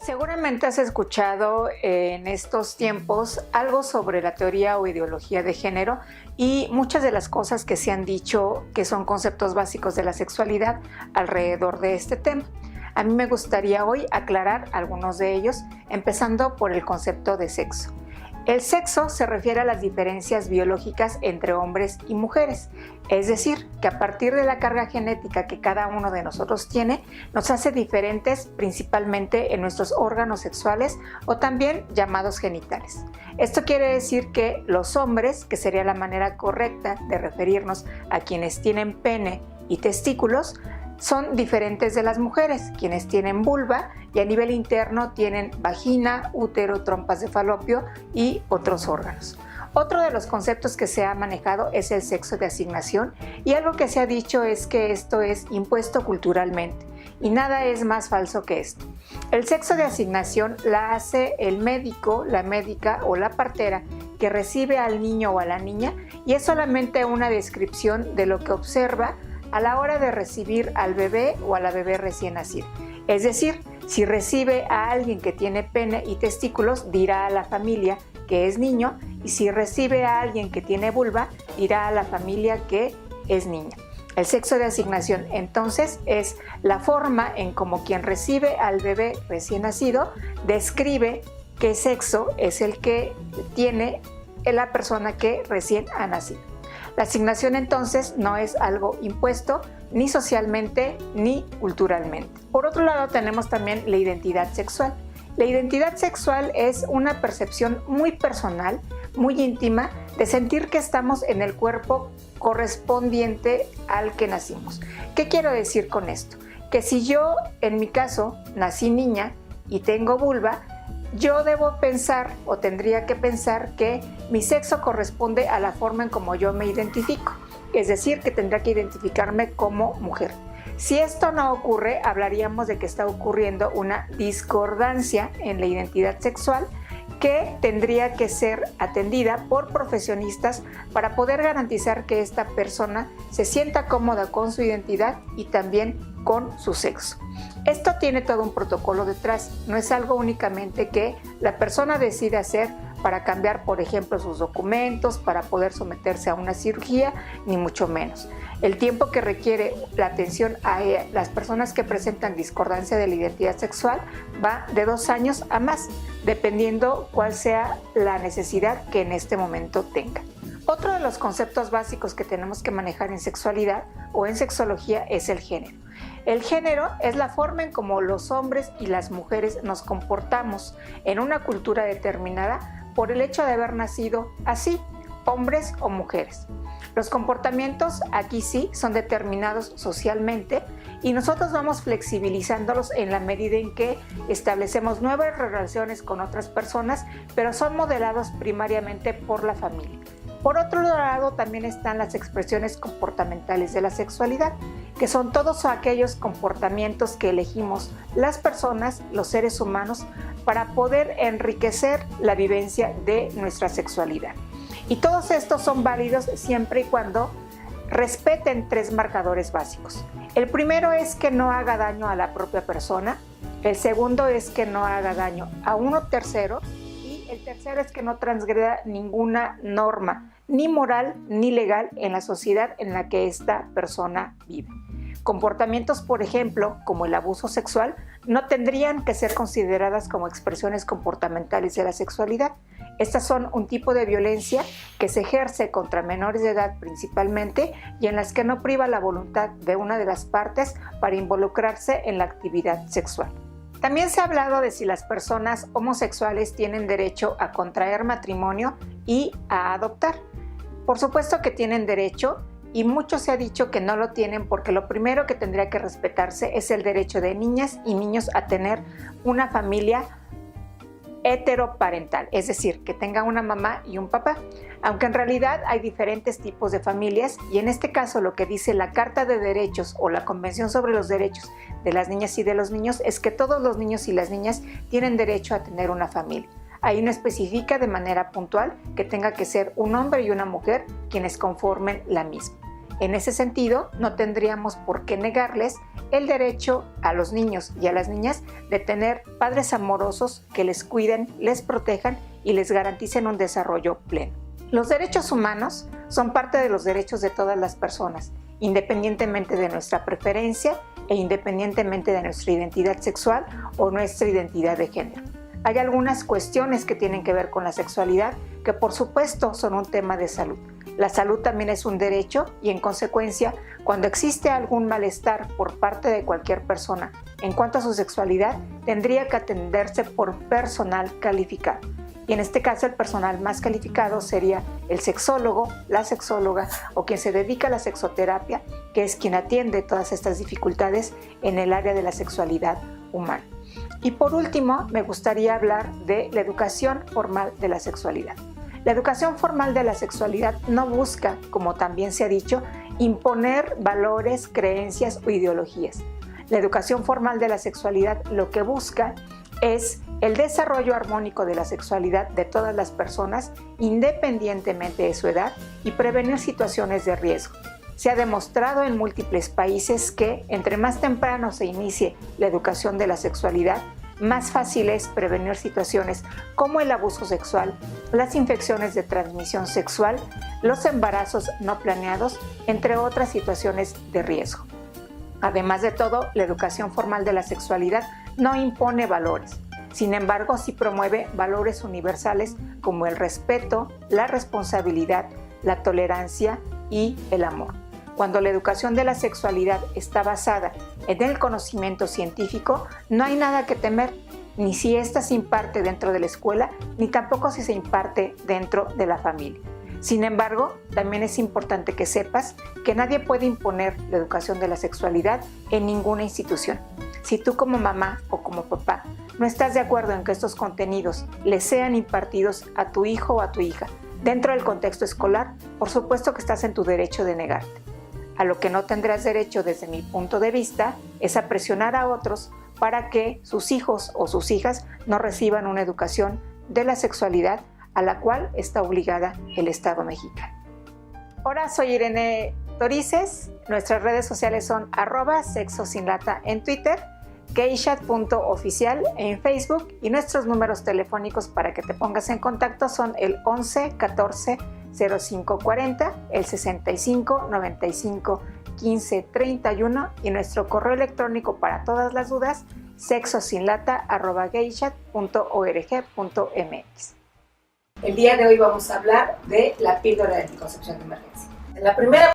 Seguramente has escuchado en estos tiempos algo sobre la teoría o ideología de género y muchas de las cosas que se han dicho que son conceptos básicos de la sexualidad alrededor de este tema. A mí me gustaría hoy aclarar algunos de ellos, empezando por el concepto de sexo. El sexo se refiere a las diferencias biológicas entre hombres y mujeres, es decir, que a partir de la carga genética que cada uno de nosotros tiene, nos hace diferentes principalmente en nuestros órganos sexuales o también llamados genitales. Esto quiere decir que los hombres, que sería la manera correcta de referirnos a quienes tienen pene y testículos, son diferentes de las mujeres, quienes tienen vulva y a nivel interno tienen vagina, útero, trompas de falopio y otros órganos. Otro de los conceptos que se ha manejado es el sexo de asignación y algo que se ha dicho es que esto es impuesto culturalmente y nada es más falso que esto. El sexo de asignación la hace el médico, la médica o la partera que recibe al niño o a la niña y es solamente una descripción de lo que observa a la hora de recibir al bebé o a la bebé recién nacida. Es decir, si recibe a alguien que tiene pene y testículos, dirá a la familia que es niño, y si recibe a alguien que tiene vulva, dirá a la familia que es niña. El sexo de asignación, entonces, es la forma en cómo quien recibe al bebé recién nacido describe qué sexo es el que tiene la persona que recién ha nacido. La asignación entonces no es algo impuesto ni socialmente ni culturalmente. Por otro lado tenemos también la identidad sexual. La identidad sexual es una percepción muy personal, muy íntima, de sentir que estamos en el cuerpo correspondiente al que nacimos. ¿Qué quiero decir con esto? Que si yo, en mi caso, nací niña y tengo vulva, yo debo pensar o tendría que pensar que mi sexo corresponde a la forma en cómo yo me identifico, es decir, que tendría que identificarme como mujer. Si esto no ocurre, hablaríamos de que está ocurriendo una discordancia en la identidad sexual que tendría que ser atendida por profesionistas para poder garantizar que esta persona se sienta cómoda con su identidad y también con su sexo. Esto tiene todo un protocolo detrás, no es algo únicamente que la persona decide hacer para cambiar, por ejemplo, sus documentos, para poder someterse a una cirugía, ni mucho menos. El tiempo que requiere la atención a las personas que presentan discordancia de la identidad sexual va de 2 años a más, dependiendo cuál sea la necesidad que en este momento tenga. Otro de los conceptos básicos que tenemos que manejar en sexualidad o en sexología es el género. El género es la forma en cómo los hombres y las mujeres nos comportamos en una cultura determinada por el hecho de haber nacido así, hombres o mujeres. Los comportamientos aquí sí son determinados socialmente y nosotros vamos flexibilizándolos en la medida en que establecemos nuevas relaciones con otras personas, pero son modelados primariamente por la familia. Por otro lado, también están las expresiones comportamentales de la sexualidad, que son todos aquellos comportamientos que elegimos las personas, los seres humanos, para poder enriquecer la vivencia de nuestra sexualidad. Y todos estos son válidos siempre y cuando respeten 3 marcadores básicos. El primero es que no haga daño a la propia persona, el segundo es que no haga daño a uno tercero y el tercero es que no transgreda ninguna norma, ni moral ni legal en la sociedad en la que esta persona vive. Comportamientos, por ejemplo, como el abuso sexual, no tendrían que ser consideradas como expresiones comportamentales de la sexualidad. Estas son un tipo de violencia que se ejerce contra menores de edad principalmente y en las que no priva la voluntad de una de las partes para involucrarse en la actividad sexual. También se ha hablado de si las personas homosexuales tienen derecho a contraer matrimonio y a adoptar. Por supuesto que tienen derecho y mucho se ha dicho que no lo tienen porque lo primero que tendría que respetarse es el derecho de niñas y niños a tener una familia heteroparental, es decir, que tenga una mamá y un papá, aunque en realidad hay diferentes tipos de familias y en este caso lo que dice la Carta de Derechos o la Convención sobre los Derechos de las Niñas y de los Niños es que todos los niños y las niñas tienen derecho a tener una familia. Ahí no especifica de manera puntual que tenga que ser un hombre y una mujer quienes conformen la misma. En ese sentido, no tendríamos por qué negarles el derecho a los niños y a las niñas de tener padres amorosos que les cuiden, les protejan y les garanticen un desarrollo pleno. Los derechos humanos son parte de los derechos de todas las personas, independientemente de nuestra preferencia e independientemente de nuestra identidad sexual o nuestra identidad de género. Hay algunas cuestiones que tienen que ver con la sexualidad que por supuesto son un tema de salud. La salud también es un derecho y en consecuencia, cuando existe algún malestar por parte de cualquier persona en cuanto a su sexualidad, tendría que atenderse por personal calificado. Y en este caso el personal más calificado sería el sexólogo, la sexóloga o quien se dedica a la sexoterapia, que es quien atiende todas estas dificultades en el área de la sexualidad humana. Y por último, me gustaría hablar de la educación formal de la sexualidad. La educación formal de la sexualidad no busca, como también se ha dicho, imponer valores, creencias o ideologías. La educación formal de la sexualidad lo que busca es el desarrollo armónico de la sexualidad de todas las personas, independientemente de su edad, y prevenir situaciones de riesgo. Se ha demostrado en múltiples países que entre más temprano se inicie la educación de la sexualidad, más fácil es prevenir situaciones como el abuso sexual, las infecciones de transmisión sexual, los embarazos no planeados, entre otras situaciones de riesgo. Además de todo, la educación formal de la sexualidad no impone valores. Sin embargo, sí promueve valores universales como el respeto, la responsabilidad, la tolerancia y el amor. Cuando la educación de la sexualidad está basada en el conocimiento científico, no hay nada que temer, ni si ésta se imparte dentro de la escuela, ni tampoco si se imparte dentro de la familia. Sin embargo, también es importante que sepas que nadie puede imponer la educación de la sexualidad en ninguna institución. Si tú como mamá o como papá no estás de acuerdo en que estos contenidos les sean impartidos a tu hijo o a tu hija dentro del contexto escolar, por supuesto que estás en tu derecho de negarte. A lo que no tendrás derecho desde mi punto de vista es a presionar a otros para que sus hijos o sus hijas no reciban una educación de la sexualidad a la cual está obligada el Estado mexicano. Hola, soy Irene Torices. Nuestras redes sociales son @sexosinlata en Twitter, gayshat.oficial en Facebook y nuestros números telefónicos para que te pongas en contacto son el 11 14 05 40, el 65 95 15 31 y nuestro correo electrónico para todas las dudas sexosinlata@gayshat.org.mx. El día de hoy vamos a hablar de la píldora de anticoncepción de emergencia. En la primera